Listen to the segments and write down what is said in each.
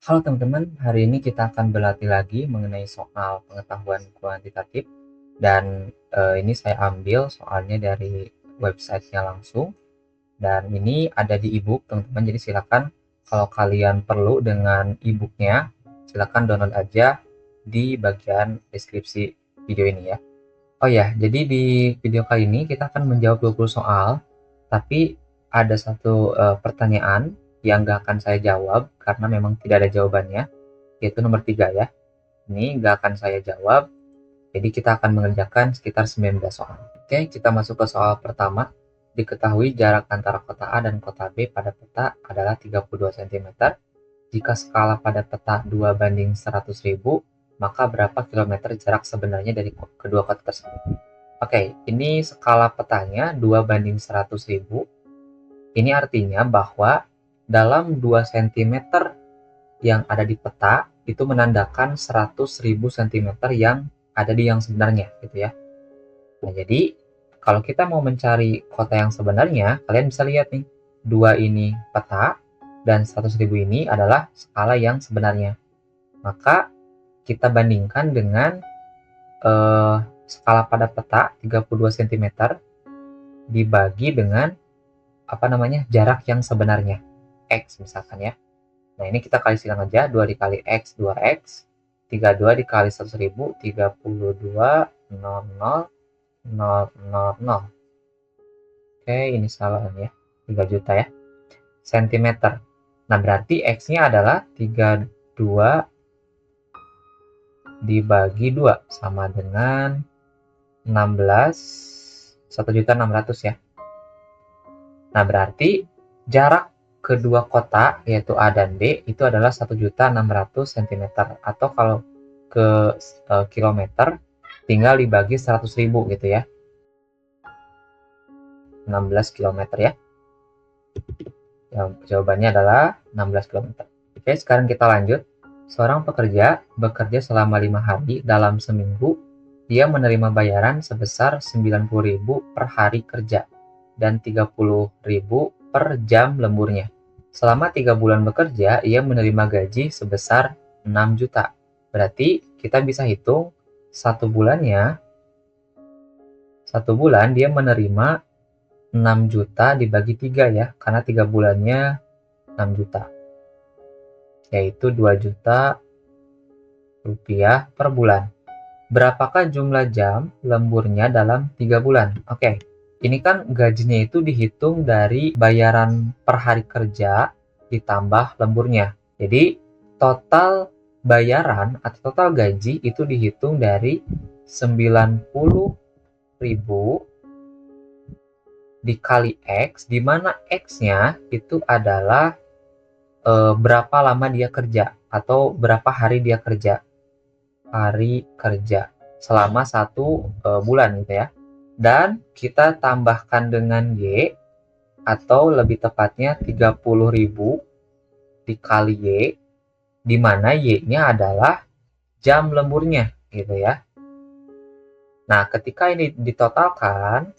Halo teman-teman, hari ini kita akan berlatih lagi mengenai soal pengetahuan kuantitatif dan ini saya ambil soalnya dari websitenya langsung dan ini ada di ebook teman-teman, jadi silakan kalau kalian perlu dengan ebooknya silakan download aja di bagian deskripsi video ini ya. Oh ya, jadi di video kali ini kita akan menjawab 20 soal, tapi ada satu pertanyaan yang nggak akan saya jawab karena memang tidak ada jawabannya, yaitu nomor 3 ya. Ini nggak akan saya jawab, jadi kita akan mengerjakan sekitar 19 soal. Oke, kita masuk ke soal pertama. Diketahui jarak antara kota A dan kota B pada peta adalah 32 cm. Jika skala pada peta 2:100.000, maka berapa kilometer jarak sebenarnya dari kedua kota tersebut? Oke, ini skala petanya 2:100.000. Ini artinya bahwa dalam 2 cm yang ada di peta itu menandakan 100.000 cm yang ada di yang sebenarnya gitu ya. Nah, jadi kalau kita mau mencari kota yang sebenarnya, kalian bisa lihat nih, 2 ini peta dan 100.000 ini adalah skala yang sebenarnya. Maka kita bandingkan dengan skala pada peta 32 cm dibagi dengan jarak yang sebenarnya, X misalkan ya. Nah, ini kita kali silang aja, 2 dikali X, 2X, 32 dikali 100.000, 32, 00, 000. Oke, ini salah ya, 3 juta ya, sentimeter. Nah, berarti X-nya adalah 32 dibagi 2, sama dengan 16, 1.600.000 ya. Nah, berarti jarak kedua kota, yaitu A dan B, itu adalah 1.600 cm. Atau kalau ke kilometer, tinggal dibagi 100.000 gitu ya. 16 km ya. Jawabannya adalah 16 km. Oke, sekarang kita lanjut. Seorang pekerja bekerja selama 5 hari dalam seminggu. Dia menerima bayaran sebesar 90.000 per hari kerja dan 30.000 per jam lemburnya. Selama 3 bulan bekerja, ia menerima gaji sebesar 6 juta. Berarti kita bisa hitung satu bulan dia menerima 6 juta dibagi 3 ya, karena 3 bulannya 6 juta. Yaitu 2 juta rupiah per bulan. Berapakah jumlah jam lemburnya dalam 3 bulan? Oke, ini kan gajinya itu dihitung dari bayaran per hari kerja ditambah lemburnya. Jadi, total bayaran atau total gaji itu dihitung dari 90.000 dikali X, di mana X-nya itu adalah berapa lama dia kerja atau berapa hari dia kerja. Hari kerja selama 1 bulan gitu ya. Dan kita tambahkan dengan Y, atau lebih tepatnya 30.000 dikali Y, di mana Y-nya adalah jam lemburnya gitu ya. Nah, ketika ini ditotalkan,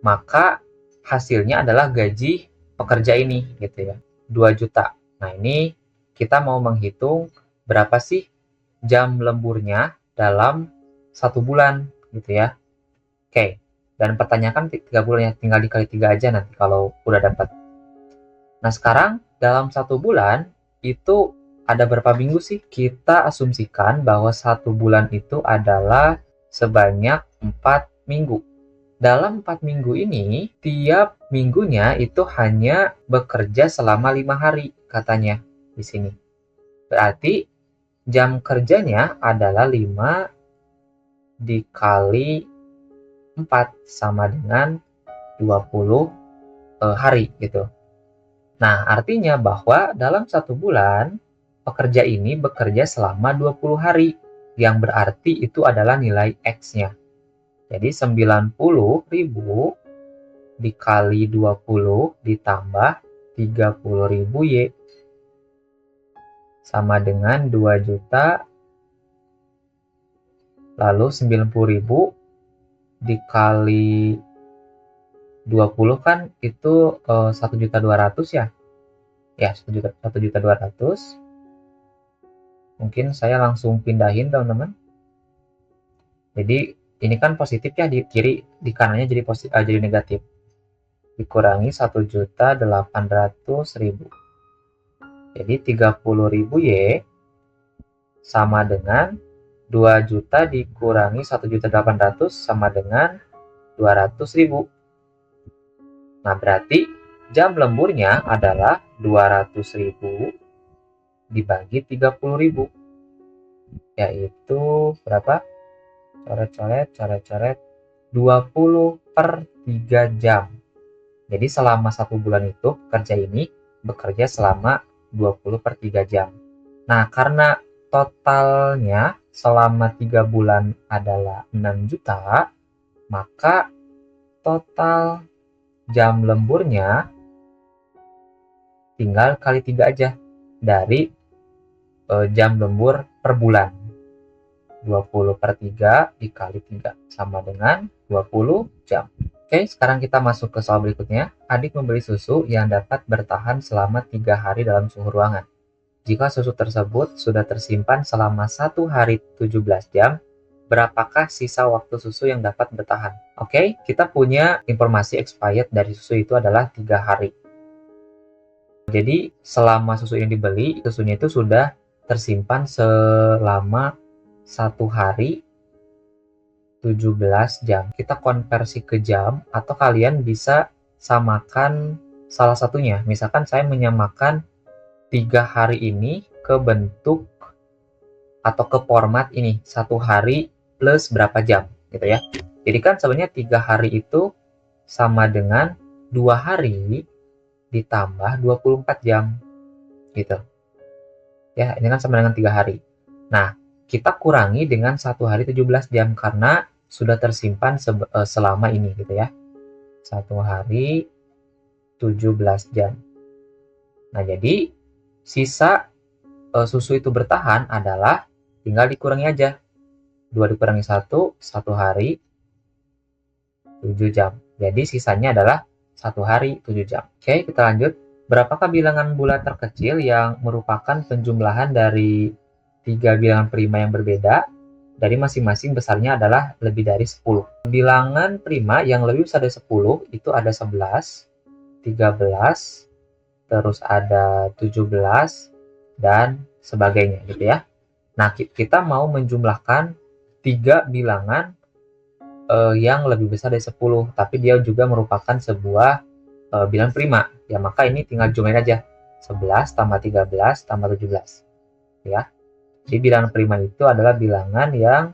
maka hasilnya adalah gaji pekerja ini gitu ya, 2 juta. Nah, ini kita mau menghitung berapa sih jam lemburnya dalam 1 bulan gitu ya. Oke, dan pertanyakan 3 bulannya, tinggal dikali 3 aja nanti kalau udah dapat. Nah, sekarang dalam 1 bulan itu ada berapa minggu sih? Kita asumsikan bahwa 1 bulan itu adalah sebanyak 4 minggu. Dalam 4 minggu ini, tiap minggunya itu hanya bekerja selama 5 hari katanya di sini. Berarti jam kerjanya adalah 5 dikali 4 sama dengan 20 hari gitu. Nah, artinya bahwa dalam 1 bulan, pekerja ini bekerja selama 20 hari, yang berarti itu adalah nilai X-nya. Jadi 90.000 dikali 20 ditambah 30.000 Y sama dengan 2 juta, lalu 90.000 dikali 20 kan itu 1.200.000 ya. Ya, 1.200.000 Mungkin saya langsung pindahin teman-teman. Jadi ini kan positif ya, di kiri, di kanannya jadi jadi negatif. Dikurangi 1.800.000. Jadi 30.000 Y sama dengan 2 juta dikurangi 1.800.000 sama dengan 200.000. Nah, berarti jam lemburnya adalah 200.000 dibagi 30.000. Yaitu berapa? Coret-coret 20 per 3 jam. Jadi selama 1 bulan itu pekerja ini bekerja selama 20 per 3 jam. Nah, karena totalnya selama 3 bulan adalah 6 juta, maka total jam lemburnya tinggal kali 3 aja dari jam lembur per bulan. 20 per 3 dikali 3 sama dengan 20 jam. Oke, sekarang kita masuk ke soal berikutnya. Adik membeli susu yang dapat bertahan selama 3 hari dalam suhu ruangan. Jika susu tersebut sudah tersimpan selama 1 hari 17 jam, berapakah sisa waktu susu yang dapat bertahan? Oke, kita punya informasi expired dari susu itu adalah 3 hari. Jadi, selama susu ini dibeli, susunya itu sudah tersimpan selama 1 hari 17 jam. Kita konversi ke jam, atau kalian bisa samakan salah satunya. Misalkan saya menyamakan 3 hari ini ke bentuk atau ke format ini, 1 hari plus berapa jam, gitu ya. Jadi kan sebenarnya 3 hari itu sama dengan 2 hari ditambah 24 jam, gitu. Ya, ini kan sama dengan 3 hari. Nah, kita kurangi dengan 1 hari 17 jam karena sudah tersimpan selama ini, gitu ya. 1 hari 17 jam. Nah, jadi sisa susu itu bertahan adalah tinggal dikurangi aja. 2 dikurangi 1, 1 hari 7 jam. Jadi sisanya adalah 1 hari 7 jam. Oke, kita lanjut. Berapakah bilangan bulat terkecil yang merupakan penjumlahan dari 3 bilangan prima yang berbeda? Dari masing-masing besarnya adalah lebih dari 10. Bilangan prima yang lebih besar dari 10 itu ada 11, 13, terus ada 17, dan sebagainya, gitu ya. Nah, kita mau menjumlahkan 3 bilangan yang lebih besar dari 10, tapi dia juga merupakan sebuah bilangan prima. Ya, maka ini tinggal jumlahin aja. 11 tambah 13 tambah 17. Ya. Jadi bilangan prima itu adalah bilangan yang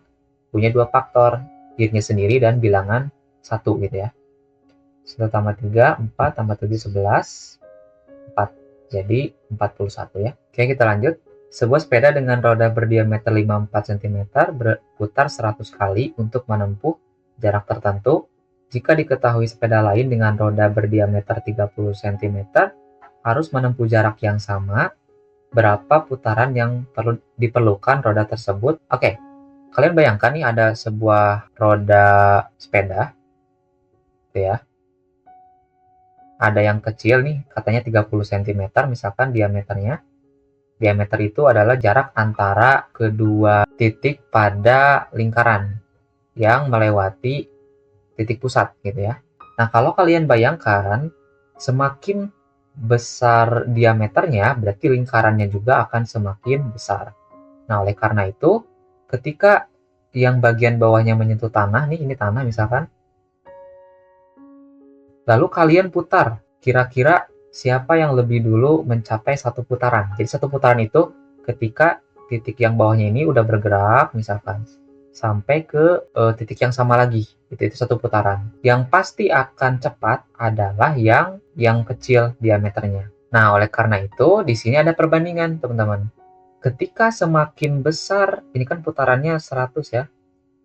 punya 2 faktor, dirinya sendiri dan bilangan 1, gitu ya. 1 tambah 3, 4 tambah 7, 11, 4. Jadi 41 ya. Oke, kita lanjut. Sebuah sepeda dengan roda berdiameter 54 cm berputar 100 kali untuk menempuh jarak tertentu. Jika diketahui sepeda lain dengan roda berdiameter 30 cm harus menempuh jarak yang sama, berapa putaran yang diperlukan roda tersebut? Oke, kalian bayangkan nih ada sebuah roda sepeda, gitu ya. Ada yang kecil nih, katanya 30 cm misalkan diameternya. Diameter itu adalah jarak antara kedua titik pada lingkaran yang melewati titik pusat, gitu ya. Nah, kalau kalian bayangkan, semakin besar diameternya, berarti lingkarannya juga akan semakin besar. Nah, oleh karena itu, ketika yang bagian bawahnya menyentuh tanah, nih ini tanah misalkan, lalu kalian putar, kira-kira siapa yang lebih dulu mencapai 1 putaran. Jadi 1 putaran itu ketika titik yang bawahnya ini udah bergerak, misalkan, sampai ke titik yang sama lagi, itu 1 putaran. Yang pasti akan cepat adalah yang kecil diameternya. Nah, oleh karena itu di sini ada perbandingan, teman-teman. Ketika semakin besar, ini kan putarannya 100 ya,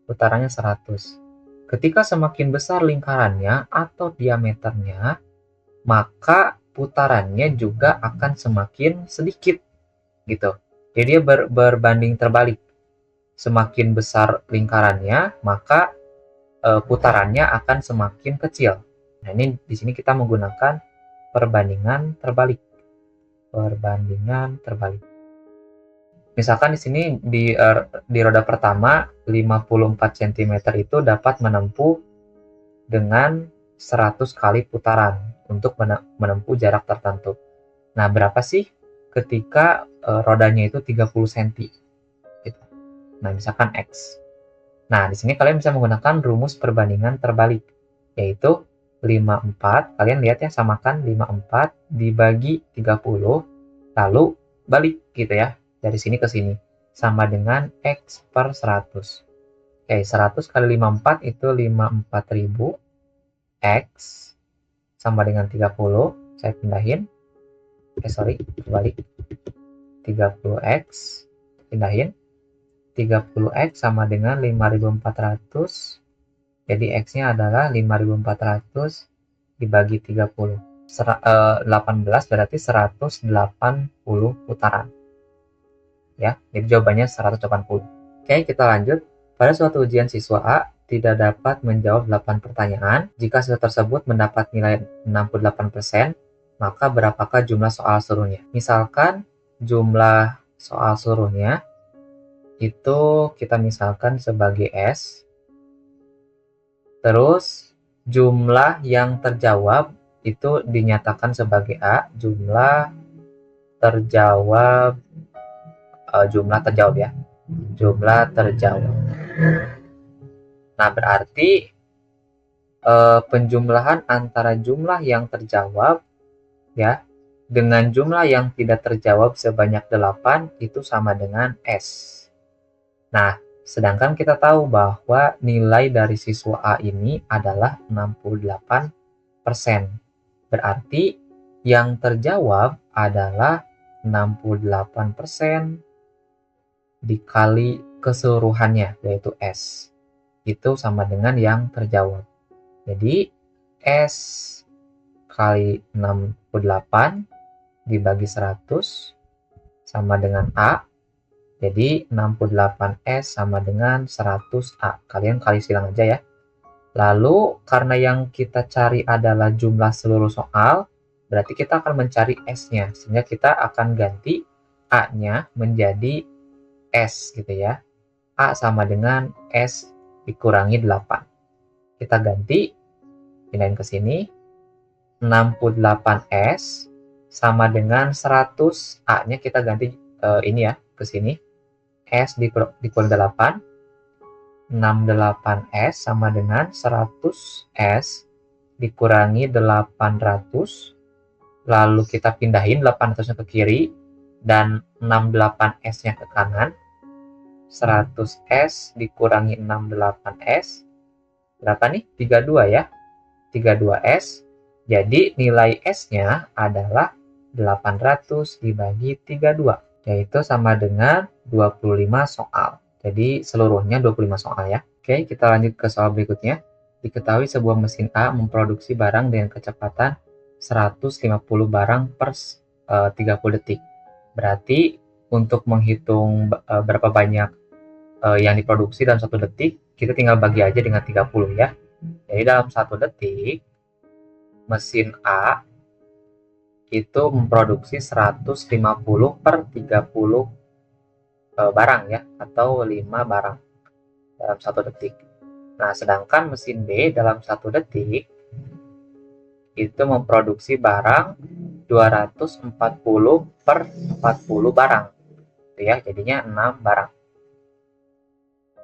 putarannya 100. Ketika semakin besar lingkarannya atau diameternya, maka putarannya juga akan semakin sedikit, gitu. Jadi dia berbanding terbalik. Semakin besar lingkarannya, maka putarannya akan semakin kecil. Nah, ini di sini kita menggunakan perbandingan terbalik. Perbandingan terbalik. Misalkan di sini di roda pertama 54 cm itu dapat menempuh dengan 100 kali putaran untuk menempuh jarak tertentu. Nah, berapa sih ketika rodanya itu 30 cm? Gitu. Nah, misalkan X. Nah, di sini kalian bisa menggunakan rumus perbandingan terbalik, yaitu 54, kalian lihat ya, samakan 54 dibagi 30, lalu balik gitu ya, dari sini ke sini, sama dengan X per 100. Oke, 100 kali 54 itu 54.000, X sama dengan 30, saya pindahin, kebalik, 30X, pindahin, 30X sama dengan 5400, jadi X-nya adalah 5400 dibagi 30. 18 berarti 180 putaran. Ya, jadi jawabannya 180. Oke, kita lanjut. Pada suatu ujian siswa A tidak dapat menjawab 8 pertanyaan. Jika siswa tersebut mendapat nilai 68%, maka berapakah jumlah soal suruhnya? Misalkan jumlah soal suruhnya itu kita misalkan sebagai S, terus jumlah yang terjawab itu dinyatakan sebagai A, jumlah terjawab ya, jumlah terjawab. Nah, berarti penjumlahan antara jumlah yang terjawab ya dengan jumlah yang tidak terjawab sebanyak 8 itu sama dengan S. Nah, sedangkan kita tahu bahwa nilai dari siswa A ini adalah 68%. Berarti yang terjawab adalah 68% dikali keseluruhannya, yaitu S. Itu sama dengan yang terjawab. Jadi, S kali 68 dibagi 100 sama dengan A. Jadi 68S sama dengan 100A. Kalian kali silang aja ya. Lalu karena yang kita cari adalah jumlah seluruh soal, berarti kita akan mencari S-nya. Sehingga kita akan ganti A-nya menjadi S gitu ya. A sama dengan S dikurangi 8. Kita ganti, pindahin ke sini. 68S sama dengan 100. A-nya kita ganti ini ya, ke sini. S dikurangi 8, 68S sama dengan 100S dikurangi 800, lalu kita pindahin 800-nya ke kiri, dan 68S-nya ke kanan, 100S dikurangi 68S, berapa nih? 32 ya, 32S, jadi nilai S-nya adalah 800 dibagi 32. Yaitu sama dengan 25 soal. Jadi seluruhnya 25 soal ya. Oke, kita lanjut ke soal berikutnya. Diketahui sebuah mesin A memproduksi barang dengan kecepatan 150 barang per 30 detik. Berarti untuk menghitung berapa banyak yang diproduksi dalam 1 detik, kita tinggal bagi aja dengan 30 ya. Jadi dalam 1 detik, mesin A itu memproduksi 150 per 30 barang ya, atau 5 barang dalam 1 detik. Nah, sedangkan mesin B dalam 1 detik itu memproduksi barang 240 per 40 barang. Itu ya, jadinya 6 barang.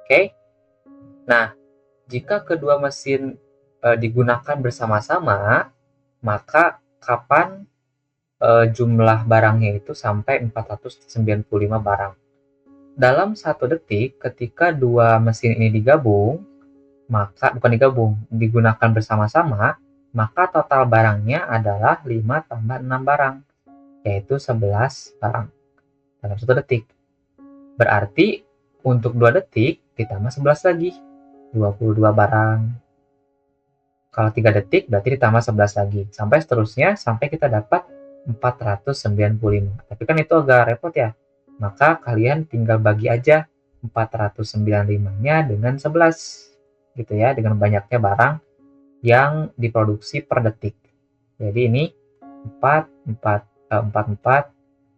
Oke. Nah, jika kedua mesin digunakan bersama-sama, maka kapan jumlah barangnya itu sampai 495 barang. Dalam 1 detik, ketika dua mesin ini digabung, digunakan bersama-sama, maka total barangnya adalah 5 tambah 6 barang, yaitu 11 barang dalam 1 detik. Berarti untuk 2 detik ditambah 11 lagi, 22 barang. Kalau 3 detik berarti ditambah 11 lagi, sampai seterusnya sampai kita dapat 495. Tapi kan itu agak repot ya. Maka kalian tinggal bagi aja 495-nya dengan 11. Gitu ya, dengan banyaknya barang yang diproduksi per detik. Jadi ini 4, 4, 5,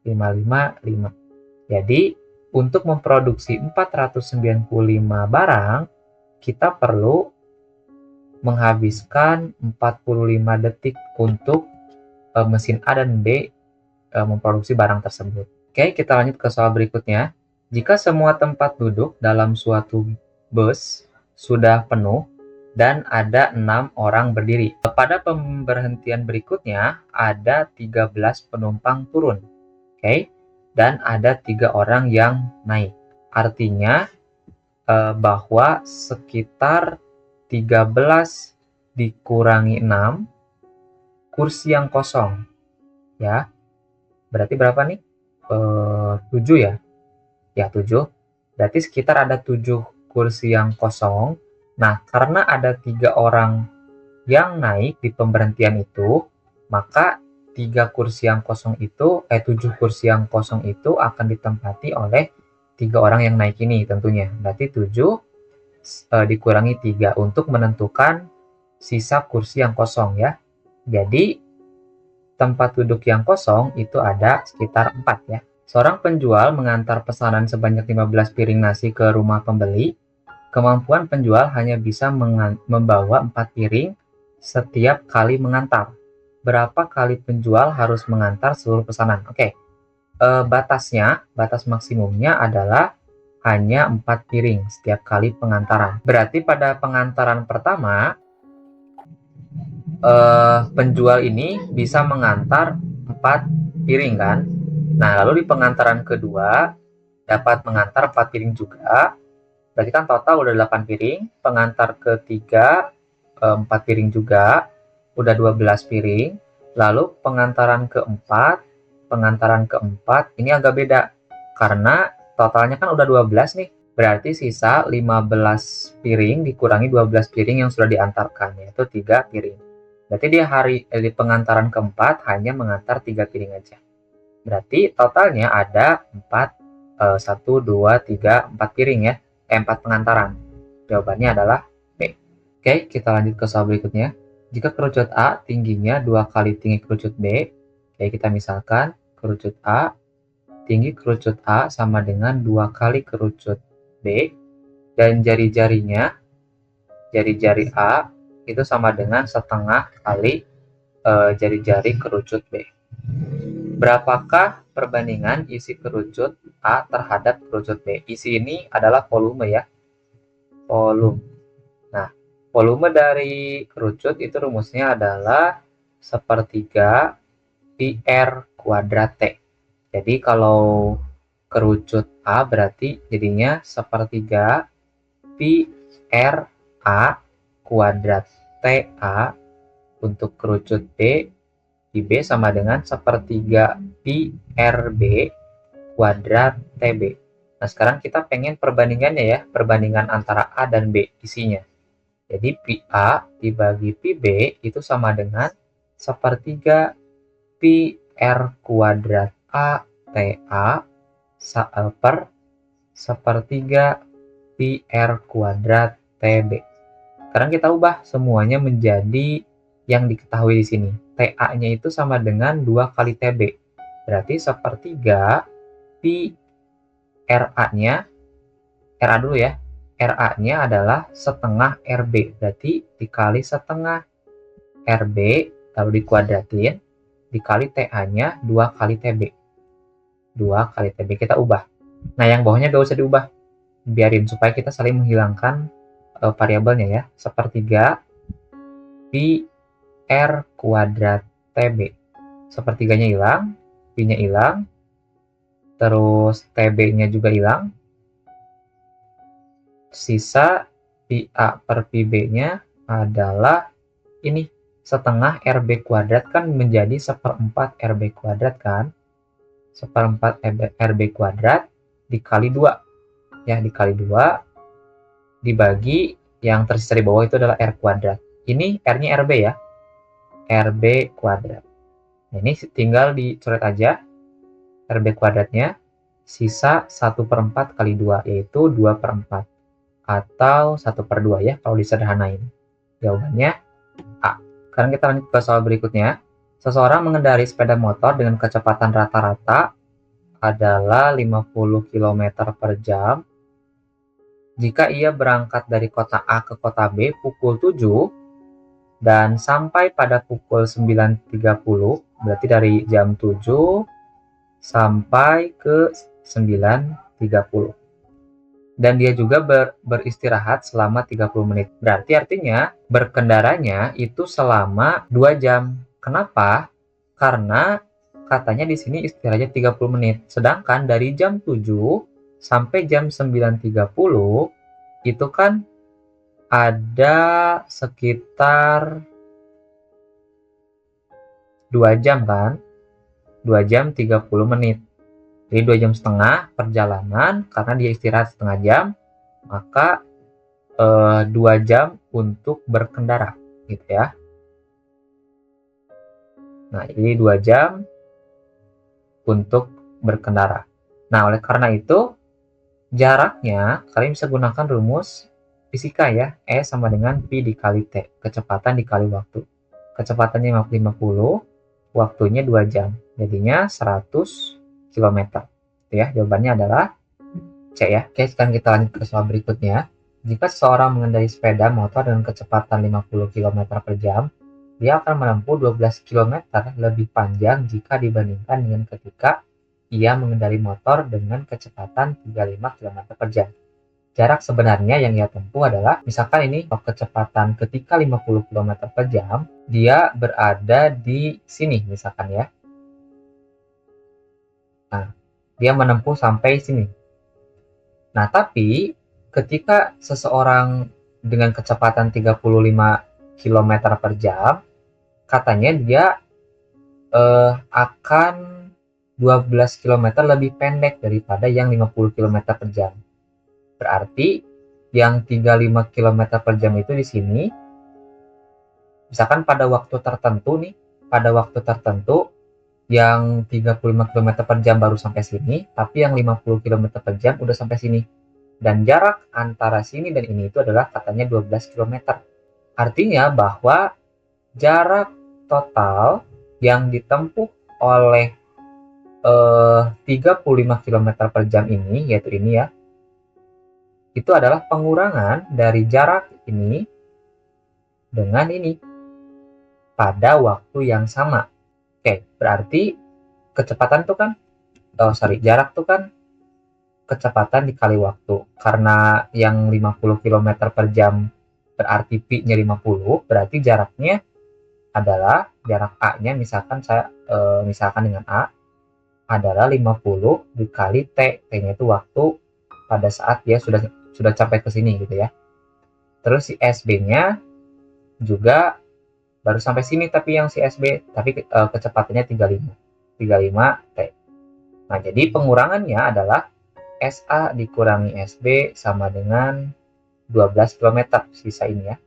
5, 5. Jadi untuk memproduksi 495 barang, kita perlu menghabiskan 45 detik untuk mesin A dan B memproduksi barang tersebut. Oke, kita lanjut ke soal berikutnya. Jika semua tempat duduk dalam suatu bus sudah penuh dan ada 6 orang berdiri. Pada pemberhentian berikutnya ada 13 penumpang turun. Oke, dan ada 3 orang yang naik. Artinya bahwa sekitar 13 dikurangi 6 kursi yang kosong. Ya, berarti berapa nih? 7 ya? Ya, 7. Berarti sekitar ada 7 kursi yang kosong. Nah, karena ada 3 orang yang naik di pemberhentian itu, maka 7 kursi yang kosong itu akan ditempati oleh 3 orang yang naik ini tentunya. Berarti 7 dikurangi 3 untuk menentukan sisa kursi yang kosong ya. Jadi, tempat duduk yang kosong itu ada sekitar 4 ya. Seorang penjual mengantar pesanan sebanyak 15 piring nasi ke rumah pembeli. Kemampuan penjual hanya bisa membawa 4 piring setiap kali mengantar. Berapa kali penjual harus mengantar seluruh pesanan? Oke, batas maksimumnya adalah hanya 4 piring setiap kali pengantaran. Berarti pada pengantaran pertama, penjual ini bisa mengantar 4 piring kan? Nah, lalu di pengantaran kedua dapat mengantar 4 piring juga. Berarti kan total udah 8 piring. Pengantar ketiga 4 piring juga, udah 12 piring. Lalu pengantaran keempat ini agak beda. Karena totalnya kan udah 12 nih. Berarti sisa 15 piring dikurangi 12 piring yang sudah diantarkan, yaitu 3 piring. Berarti di pengantaran keempat hanya mengantar 3 piring aja. Berarti totalnya ada 1, 2, 3, 4 piring ya. 4 pengantaran. Jawabannya adalah B. Oke, kita lanjut ke soal berikutnya. Jika kerucut A tingginya 2 kali tinggi kerucut B, oke, kita misalkan kerucut A, tinggi kerucut A sama dengan 2 kali kerucut B, dan jari-jari A itu sama dengan setengah kali jari-jari kerucut B. Berapakah perbandingan isi kerucut A terhadap kerucut B? Isi ini adalah volume ya. Volume. Nah, volume dari kerucut itu rumusnya adalah sepertiga pi R kuadrat T. Jadi kalau kerucut A berarti jadinya sepertiga pi R A kuadrat TA. Untuk kerucut B, pi B sama dengan sepertiga pi RB kuadrat TB. Nah, sekarang kita pengen perbandingannya ya, perbandingan antara A dan B isinya. Jadi pi A dibagi pi B itu sama dengan sepertiga pi R kuadrat A TA per sepertiga pi R kuadrat TB. Sekarang kita ubah semuanya menjadi yang diketahui di sini. TA-nya itu sama dengan 2 kali TB. Berarti sepertiga pi RA-nya, RA dulu ya, RA-nya adalah setengah RB. Berarti dikali setengah RB, lalu dikuadratin, dikali TA-nya 2 kali TB. 2 kali TB kita ubah. Nah, yang bawahnya gak usah diubah. Biarin supaya kita saling menghilangkan variabelnya ya. Sepertiga pi R kuadrat TB. Sepertiganya hilang, pi-nya hilang, terus TB-nya juga hilang. Sisa pi A per pi B-nya adalah ini, setengah RB kuadrat kan menjadi seperempat RB kuadrat kan. Seperempat RB kuadrat dikali 2. Ya, dikali 2 dibagi yang tersisa di bawah itu adalah R kuadrat. Ini R-nya RB ya. RB kuadrat. Nah, ini tinggal dicoret aja RB kuadratnya, sisa 1/4 kali 2, yaitu 2/4 atau 1/2 ya kalau disederhanain. Jawabannya A. Sekarang kita lanjut ke soal berikutnya. Seseorang mengendarai sepeda motor dengan kecepatan rata-rata adalah 50 km per jam. Jika ia berangkat dari kota A ke kota B pukul 7 dan sampai pada pukul 9.30, berarti dari jam 7 sampai ke 9.30. Dan dia juga beristirahat selama 30 menit. Berarti artinya berkendaranya itu selama 2 jam. Kenapa? Karena katanya di sini istirahatnya 30 menit. Sedangkan dari jam 7 sampai jam 9.30 itu kan ada sekitar 2 jam kan? 2 jam 30 menit. Jadi 2 jam setengah perjalanan, karena dia istirahat setengah jam, maka 2 jam untuk berkendara gitu ya. Nah, ini 2 jam untuk berkendara. Nah, oleh karena itu jaraknya kalian bisa gunakan rumus fisika ya, E sama dengan P dikali T, kecepatan dikali waktu. Kecepatannya 50, waktunya 2 jam, jadinya 100 km. Ya, jawabannya adalah C ya. Oke, sekarang kita lanjut ke soal berikutnya. Jika seseorang mengendarai sepeda motor dengan kecepatan 50 km per jam, dia akan menempuh 12 km lebih panjang jika dibandingkan dengan ketika ia mengendarai motor dengan kecepatan 35 km per jam. Jarak sebenarnya yang ia tempuh adalah, misalkan ini kecepatan ketika 50 km per jam, dia berada di sini misalkan ya. Nah, dia menempuh sampai sini. Nah, tapi ketika seseorang dengan kecepatan 35 km per jam, katanya dia akan 12 km lebih pendek daripada yang 50 km per jam. Berarti yang 35 km per jam itu di sini, misalkan pada waktu tertentu nih, pada waktu tertentu yang 35 km per jam baru sampai sini, tapi yang 50 km per jam udah sampai sini. Dan jarak antara sini dan ini itu adalah katanya 12 km. Artinya bahwa jarak total yang ditempuh oleh 35 km per jam ini, yaitu ini ya, itu adalah pengurangan dari jarak ini dengan ini pada waktu yang sama. Oke, berarti kecepatan itu kan, jarak itu kan kecepatan dikali waktu. Karena yang 50 km per jam berarti Pi-nya 50, berarti jaraknya adalah jarak A-nya, misalkan saya misalkan dengan A adalah 50 dikali T. T-nya itu waktu pada saat dia sudah sampai ke sini gitu ya. Terus si SB-nya juga baru sampai sini, tapi yang si SB tapi kecepatannya 35 T. Nah, jadi pengurangannya adalah SA dikurangi SB sama dengan 12 km sisa ini ya.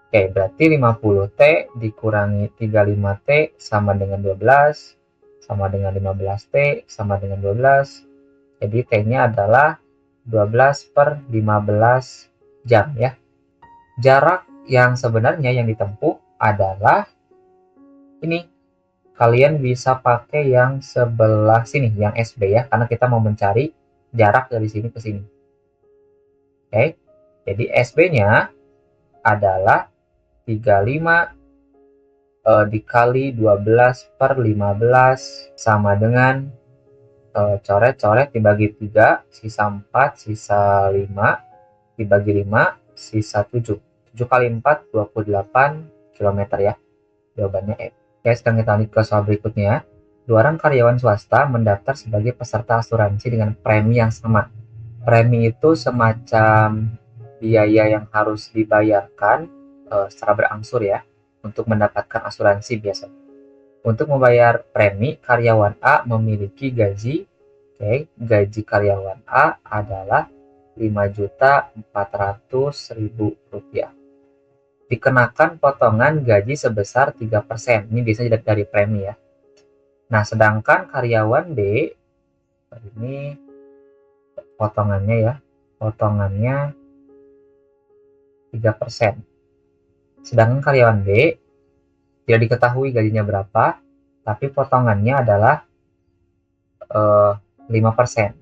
Oke, berarti 50T dikurangi 35T sama dengan 12 sama dengan 15T sama dengan 12. Jadi T-nya adalah 12 per 15 jam ya. Jarak yang sebenarnya yang ditempuh adalah ini. Kalian bisa pakai yang sebelah sini, yang SB ya, karena kita mau mencari jarak dari sini ke sini. Oke, jadi SB-nya adalah 35 dikali 12 per 15 sama dengan coret-coret dibagi 3, sisa 4, sisa 5, dibagi 5, sisa 7. 7 kali 4, 28 km ya. Jawabannya E. Oke, sekarang kita lanjut ke soal berikutnya. 2 orang karyawan swasta mendaftar sebagai peserta asuransi dengan premi yang sama. Premi itu semacam biaya yang harus dibayarkan secara berangsur ya, untuk mendapatkan asuransi biasa. Untuk membayar premi, karyawan A memiliki gaji, gaji karyawan A adalah Rp5.400.000. Dikenakan potongan gaji sebesar 3%. Ini biasanya dari premi ya. Nah, sedangkan karyawan B, ini potongannya ya, potongannya 3%. Sedangkan karyawan B tidak diketahui gajinya berapa, tapi potongannya adalah 5%.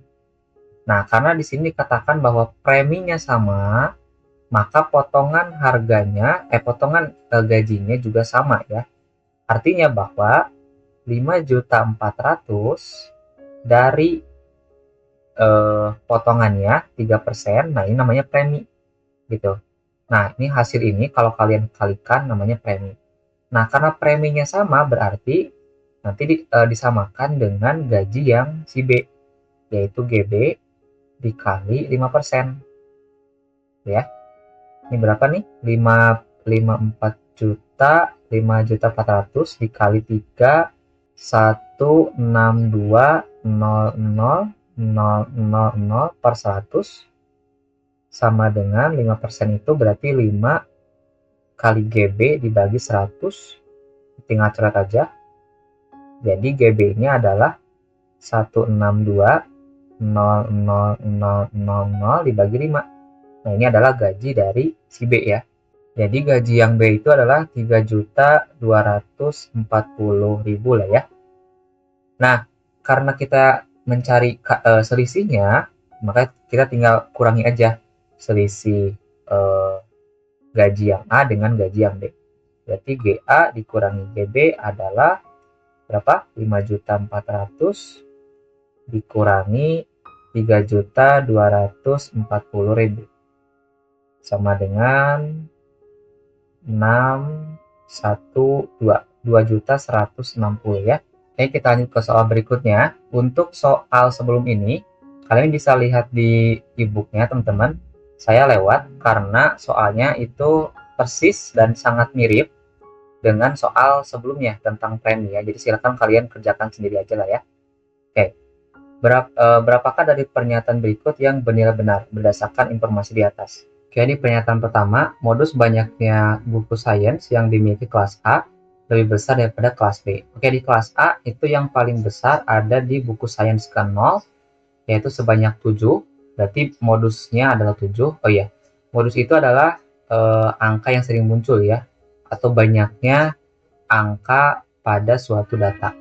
Nah, karena di sini dikatakan bahwa preminya sama, maka potongan harganya, gajinya juga sama ya. Artinya bahwa 5.400.000 dari potongannya 3%, nah ini namanya premi gitu. Nah, ini hasil ini kalau kalian kalikan namanya premi. Nah, karena preminya sama berarti nanti disamakan dengan gaji yang si B, yaitu GB dikali 5%. Ya. Ini berapa nih? 54 juta, 5.400.000 dikali 3, 162.000.000 per 100 sama dengan 5% itu berarti 5 kali GB dibagi 100, tinggal coret aja. Jadi GB-nya adalah 162.000.000 dibagi 5. Nah, ini adalah gaji dari si B ya. Jadi gaji yang B itu adalah 3.240.000 lah ya. Nah, karena kita mencari selisihnya, maka kita tinggal kurangi aja selisih gaji yang A dengan gaji yang B. Berarti GA dikurangi GB adalah berapa? 5.400.000 dikurangi 3.240.000 sama dengan 2.160 ya. Oke, kita lanjut ke soal berikutnya. Untuk soal sebelum ini, kalian bisa lihat di e-booknya teman-teman. Saya lewat karena soalnya itu persis dan sangat mirip dengan soal sebelumnya tentang premi ya. Jadi silakan kalian kerjakan sendiri aja lah ya. Oke, berapakah dari pernyataan berikut yang benar-benar berdasarkan informasi di atas? Oke, di pernyataan pertama, modus banyaknya buku sains yang dimiliki kelas A lebih besar daripada kelas B. Oke, di kelas A itu yang paling besar ada di buku sains ke-0, yaitu sebanyak 7. Berarti modusnya adalah 7. Oh iya, modus itu adalah angka yang sering muncul ya, atau banyaknya angka pada suatu data.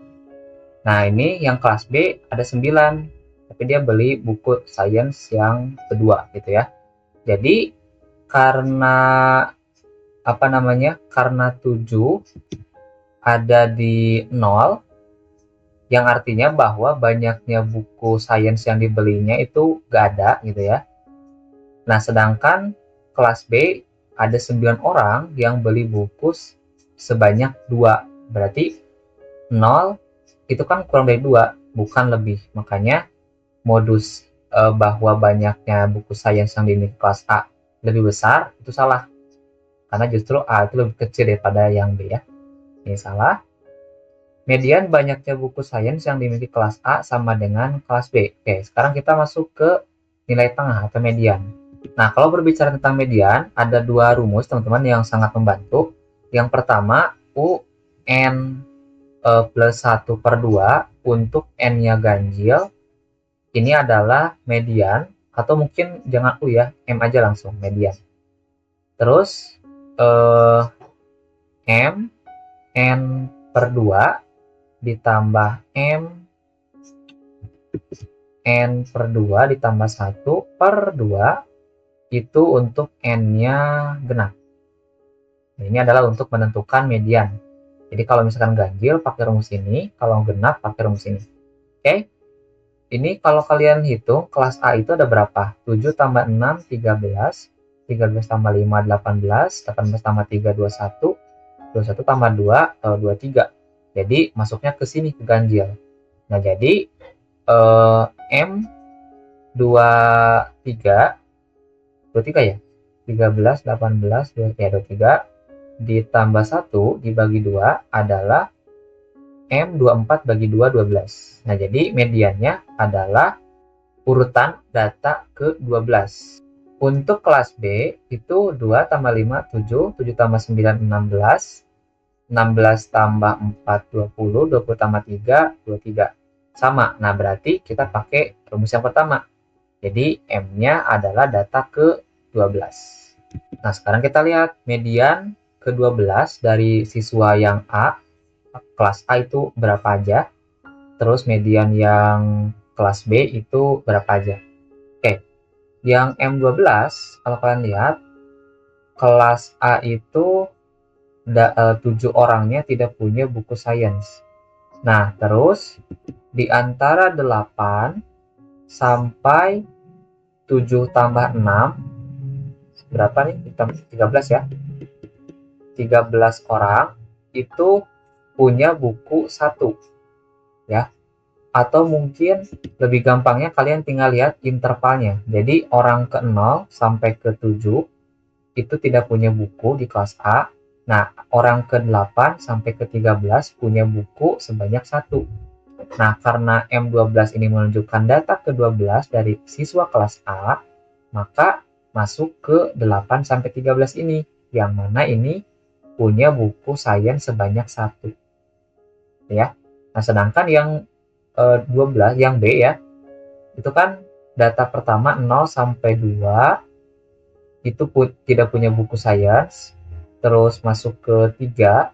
Nah, ini yang kelas B ada 9, tapi dia beli buku sains yang kedua gitu ya. Jadi karena karena 7 ada di 0, yang artinya bahwa banyaknya buku sains yang dibelinya itu gak ada gitu ya. Nah, sedangkan kelas B ada 9 orang yang beli buku sebanyak 2. Berarti 0 itu kan kurang dari 2, bukan lebih. Makanya modus bahwa banyaknya buku sains yang dimiliki kelas A lebih besar itu salah. Karena justru A itu lebih kecil daripada yang B ya. Ini salah. Median banyaknya buku sains yang dimiliki kelas A sama dengan kelas B. Oke, sekarang kita masuk ke nilai tengah atau median. Nah, kalau berbicara tentang median, ada dua rumus teman-teman yang sangat membantu. Yang pertama, UN plus 1/2 untuk N-nya ganjil. Ini adalah median, atau mungkin jangan U ya, M aja langsung, median. Terus, M, N/2 ditambah M N/2 ditambah 1/2 itu untuk N-nya genap. Nah, ini adalah untuk menentukan median. Jadi kalau misalkan ganjil pakai rumus ini, kalau genap pakai rumus ini. Oke. Ini kalau kalian hitung kelas A itu ada berapa? 7 tambah 6 13, 13 tambah 5 18, 18 tambah 3 21, 21 tambah 2 23. Jadi masuknya ke sini ke ganjil. Nah, jadi M23 ya? 13, 18, 23 ditambah 1 dibagi 2 adalah M24 bagi 2, 12. Nah, jadi mediannya adalah urutan data ke-12. Untuk kelas B itu 2 tambah 5, 7, 7 tambah 9, 16, 16 tambah 4, 20, 20 tambah 3, 23. Sama, nah berarti kita pakai rumus yang pertama. Jadi M-nya adalah data ke-12. Nah, sekarang kita lihat median ke-12 dari siswa yang A, kelas A itu berapa aja. terus median yang kelas B itu berapa aja. Oke, yang M12 kalau kalian lihat, kelas A itu 7 orangnya tidak punya buku sains. Nah, terus di antara 8 sampai 7 tambah 6, berapa nih? 13 ya. 13 orang itu punya buku 1 ya. Atau mungkin lebih gampangnya kalian tinggal lihat intervalnya. Jadi orang ke 0 sampai ke 7 itu tidak punya buku di kelas A. Nah, orang ke 8 sampai ke 13 punya buku sebanyak 1. Nah, karena M12 ini menunjukkan data ke-12 dari siswa kelas A, maka masuk ke 8 sampai 13 ini, yang mana ini punya buku sains sebanyak 1. Ya. Nah, sedangkan yang 12 yang B ya, itu kan data pertama 0 sampai 2 itu tidak punya buku sains, terus masuk ke 3,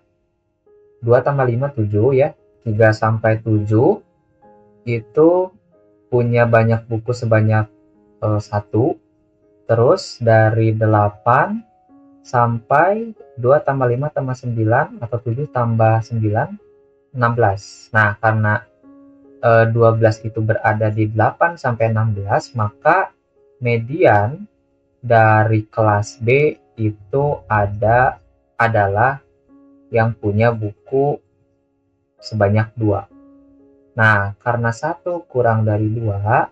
2 tambah 5 7 ya, 3 sampai 7 itu punya banyak buku sebanyak 1, terus dari 8 sampai 2 tambah 5 tambah 9 atau 7 tambah 9 16. Nah, karena 12 itu berada di 8 sampai 16, maka median dari kelas B itu adalah yang punya buku sebanyak 2. Nah, karena 1 kurang dari 2,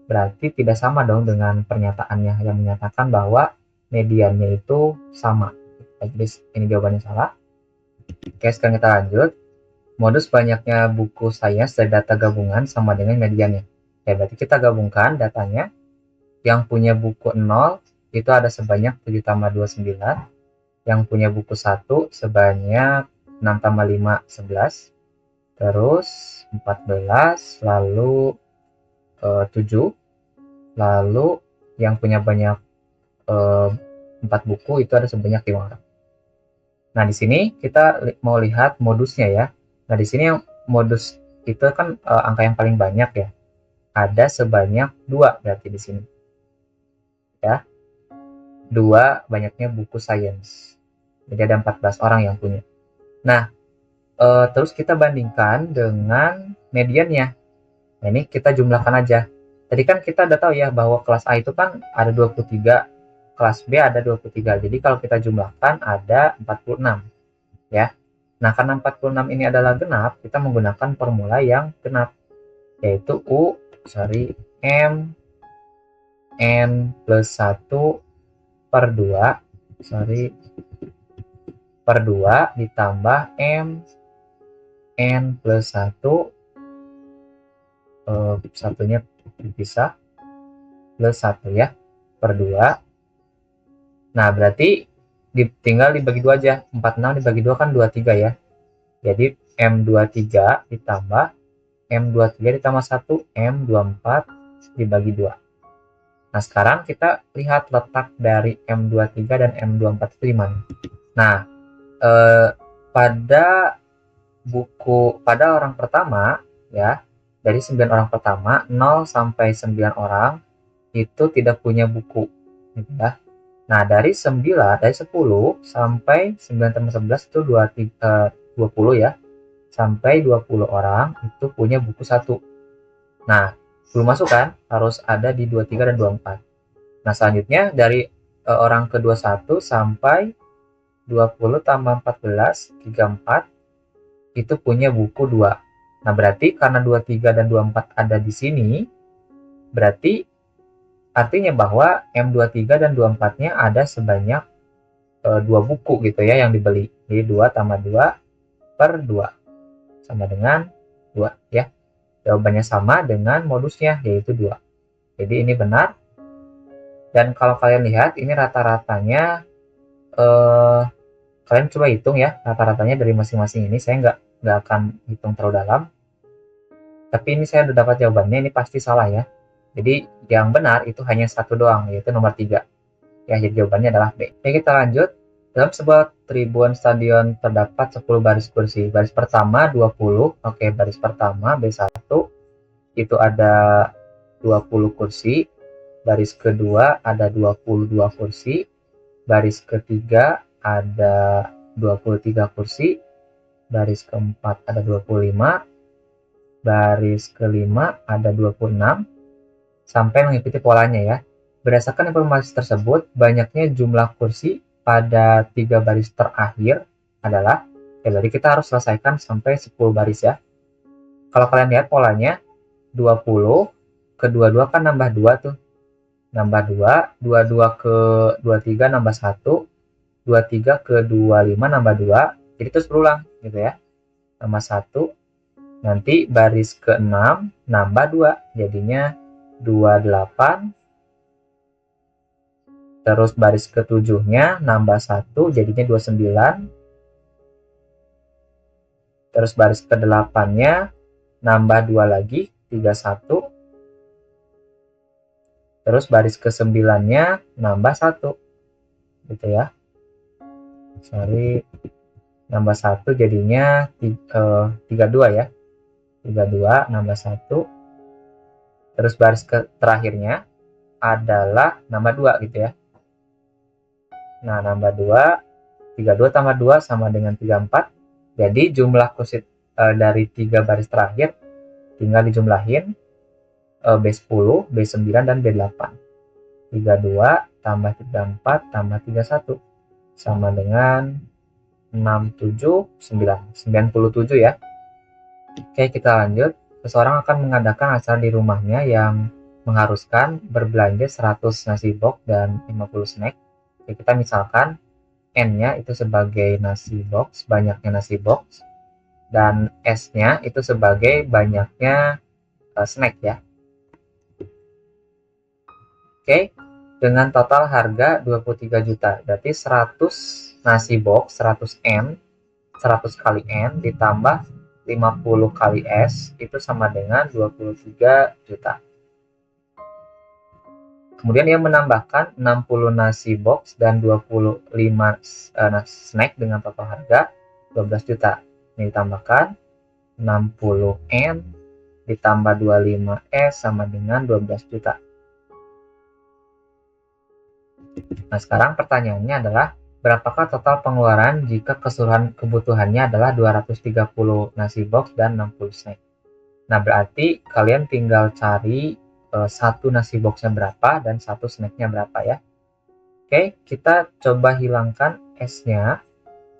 berarti tidak sama dong dengan pernyataannya yang menyatakan bahwa mediannya itu sama. Jadi ini jawabannya salah. Oke, sekarang kita lanjut. Modus banyaknya buku sains dari data gabungan sama dengan mediannya. Ya, berarti kita gabungkan datanya. Yang punya buku 0 itu ada sebanyak 7 tambah 2, 9. Yang punya buku 1 sebanyak 6 tambah 5, 11. Terus 14, lalu 7. Lalu yang punya banyak 4 buku itu ada sebanyak 5 orang. Nah, di sini kita mau lihat modusnya ya. Nah, di sini yang modus itu kan angka yang paling banyak ya. Ada sebanyak 2 berarti di sini. Ya. 2 banyaknya buku sains. Jadi ada 14 orang yang punya. Nah, terus kita bandingkan dengan mediannya. Nah, ini kita jumlahkan aja. Tadi kan kita udah tahu ya bahwa kelas A itu kan ada 23, kelas B ada 23. Jadi kalau kita jumlahkan ada 46 ya. Nah, karena 46 ini adalah genap, kita menggunakan formula yang genap, yaitu M N plus 1 per 2 ditambah M N plus 1 satunya dipisah plus 1 ya per 2. Nah, berarti tinggal dibagi 2 aja. 46 dibagi 2 kan 23 ya. Jadi M23 ditambah M23 ditambah 1, M24 dibagi 2. Nah, sekarang kita lihat letak dari M23 dan M24 itu di mana. Nah, pada orang pertama ya, dari 9 orang pertama, 0 sampai 9 orang itu tidak punya buku gitu ya. Nah, dari 10 sampai 9 tambah 11 itu 20 ya. Sampai 20 orang itu punya buku 1. Nah, belum masuk kan? Harus ada di 23 dan 24. Nah, selanjutnya dari orang ke-21 sampai 20 tambah 14, 34 itu punya buku 2. Nah, berarti karena 23 dan 24 ada di sini, berarti artinya bahwa M23 dan 24-nya ada sebanyak 2 buku gitu ya yang dibeli. Jadi 2 tambah 2 per 2 sama dengan 2 ya. Jawabannya sama dengan modusnya, yaitu 2. Jadi ini benar. Dan kalau kalian lihat, ini rata-ratanya, kalian coba hitung ya, rata-ratanya dari masing-masing ini. Saya nggak akan hitung terlalu dalam. Tapi ini saya udah dapat jawabannya, ini pasti salah ya. Jadi yang benar itu hanya 1 doang, yaitu nomor 3. Ya, jadi jawabannya adalah B. Oke, kita lanjut. Dalam sebuah tribun stadion terdapat 10 baris kursi. Baris pertama 20, oke, baris pertama B1 itu ada 20 kursi, baris kedua ada 22 kursi, baris ketiga ada 23 kursi, baris keempat ada 25, baris kelima ada 26, sampai mengikuti polanya ya. Berdasarkan informasi tersebut, banyaknya jumlah kursi pada 3 baris terakhir adalah, ya jadi kita harus selesaikan sampai 10 baris ya. Kalau kalian lihat polanya, 20 ke 22 kan nambah 2 tuh. Nambah 2, 22 ke 23 nambah 1, 23 ke 25 nambah 2, jadi terus berulang gitu ya. Nambah 1, nanti baris ke-6 nambah 2, jadinya 28, terus baris ke-7-nya nambah 1, jadinya 29, terus baris ke-8-nya nambah 2 lagi, 31, terus baris ke-9-nya nambah 1, gitu ya. Sorry, nambah 1 jadinya 32 ya. 32 nambah 1, terus baris terakhirnya adalah nambah 2 gitu ya. Nah, nambah 2, 32 tambah 2 sama dengan 34. Jadi jumlah kursi dari 3 baris terakhir tinggal dijumlahin B10, B9, dan B8. 32 tambah 34 tambah 31 sama dengan 97 ya. Oke, kita lanjut. Seseorang akan mengadakan acara di rumahnya yang mengharuskan berbelanja 100 nasi box dan 50 snack. Jadi kita misalkan N-nya itu sebagai nasi box, banyaknya nasi box, dan S-nya itu sebagai banyaknya snack ya. Oke, dengan total harga 23 juta, berarti 100 nasi box, 100 N, 100 kali N ditambah 50 kali S itu sama dengan 23 juta. Kemudian dia menambahkan 60 nasi box dan 25 snack dengan total harga 12 juta. Ini ditambahkan 60 N ditambah 25 S sama dengan 12 juta. Nah, sekarang pertanyaannya adalah berapakah total pengeluaran jika keseluruhan kebutuhannya adalah 230 nasi box dan 60 snack. Nah, berarti kalian tinggal cari satu nasi boxnya berapa dan satu snacknya berapa ya. Oke, kita coba hilangkan S-nya,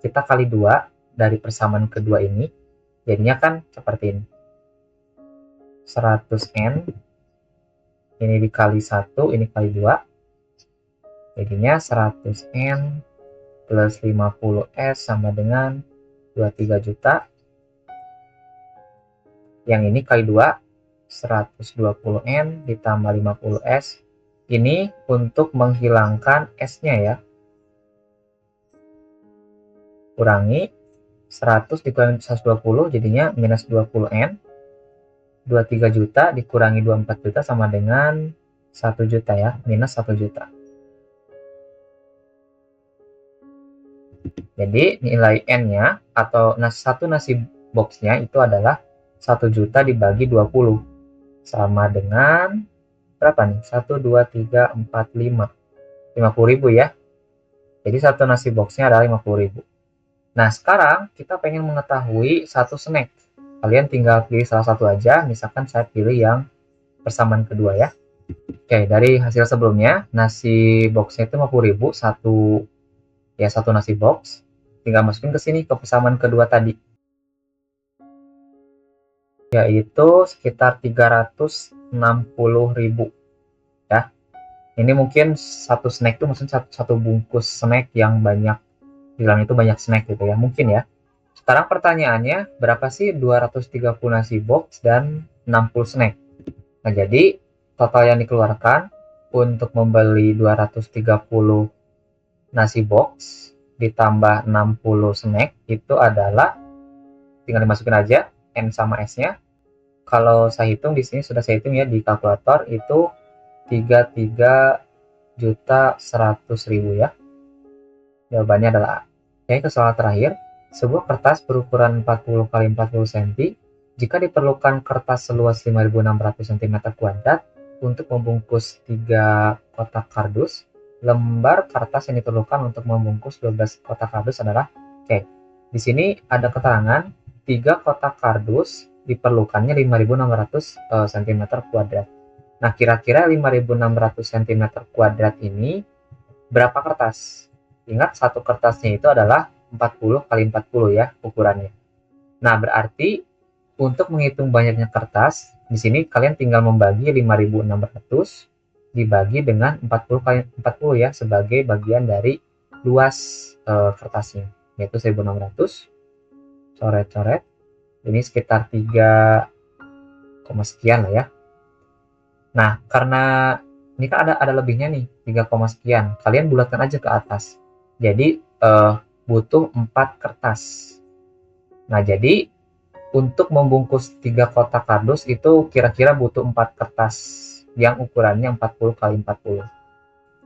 kita kali 2 dari persamaan kedua ini, jadinya kan seperti ini. 100 N, ini dikali 1, ini kali 2, jadinya 100 N plus 50 S sama dengan 23 juta. Yang ini kali 2, 120 N ditambah 50 S. Ini untuk menghilangkan S-nya ya. Kurangi 100 dikurangi 120 jadinya minus 20 N. 23 juta dikurangi 24 juta sama dengan 1 juta ya, minus 1 juta. Jadi nilai N-nya atau satu nasi box-nya itu adalah 1 juta dibagi 20. Sama dengan berapa nih? 1, 2, 3, 4, 5. 50.000 ya. Jadi satu nasi boxnya adalah 50.000. Nah, sekarang kita pengen mengetahui satu snack. Kalian tinggal pilih salah satu aja. Misalkan saya pilih yang persamaan kedua ya. Oke, dari hasil sebelumnya, nasi boxnya itu 50.000, satu nasi box. Tinggal masukin ke sini ke persamaan kedua tadi. Yaitu sekitar 360.000 ya. Ini mungkin satu snack itu maksudnya satu bungkus snack yang banyak, di dalam itu banyak snack gitu ya, mungkin ya. Sekarang pertanyaannya, berapa sih 230 nasi box dan 60 snack? Nah, jadi total yang dikeluarkan untuk membeli 230 nasi box ditambah 60 snack itu adalah, tinggal dimasukin aja N sama S-nya. Kalau saya hitung di sini sudah saya hitung ya di kalkulator itu 33.100.000 ya. Jawabannya adalah A. Oke, ke soal terakhir. Sebuah kertas berukuran 40 x 40 cm jika diperlukan kertas seluas 5.600 cm2 untuk membungkus 3 kotak kardus, lembar kertas yang diperlukan untuk membungkus 12 kotak kardus adalah. Oke, di sini ada keterangan 3 kotak kardus diperlukannya 5.600 cm2. Nah, kira-kira 5.600 cm2 ini berapa kertas? Ingat, satu kertasnya itu adalah 40 x 40 ya ukurannya. Nah, berarti untuk menghitung banyaknya kertas, di sini kalian tinggal membagi 5.600 dibagi dengan 40 x 40 ya, sebagai bagian dari luas kertasnya, yaitu 1.600. Coret-coret. Ini sekitar 3, sekian lah ya. Nah, karena ini kan ada lebihnya nih, 3, sekian. Kalian bulatkan aja ke atas. Jadi butuh 4 kertas. Nah, jadi untuk membungkus 3 kotak kardus itu kira-kira butuh 4 kertas yang ukurannya 40 x 40.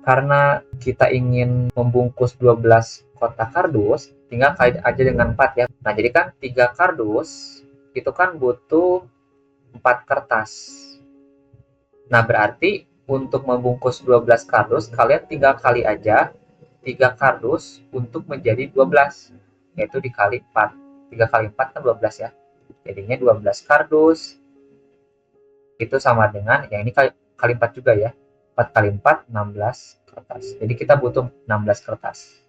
Karena kita ingin membungkus 12 kotak kardus, tinggal kali aja dengan 4 ya. Nah, jadi kan 3 kardus itu kan butuh 4 kertas. Nah, berarti untuk membungkus 12 kardus, kalian tinggal kali aja 3 kardus untuk menjadi 12, yaitu dikali 4. 3 kali 4 kan 12 ya. Jadinya 12 kardus itu sama dengan, yang ini kali 4 juga ya. 4 kali 4, 16 kertas. Jadi kita butuh 16 kertas.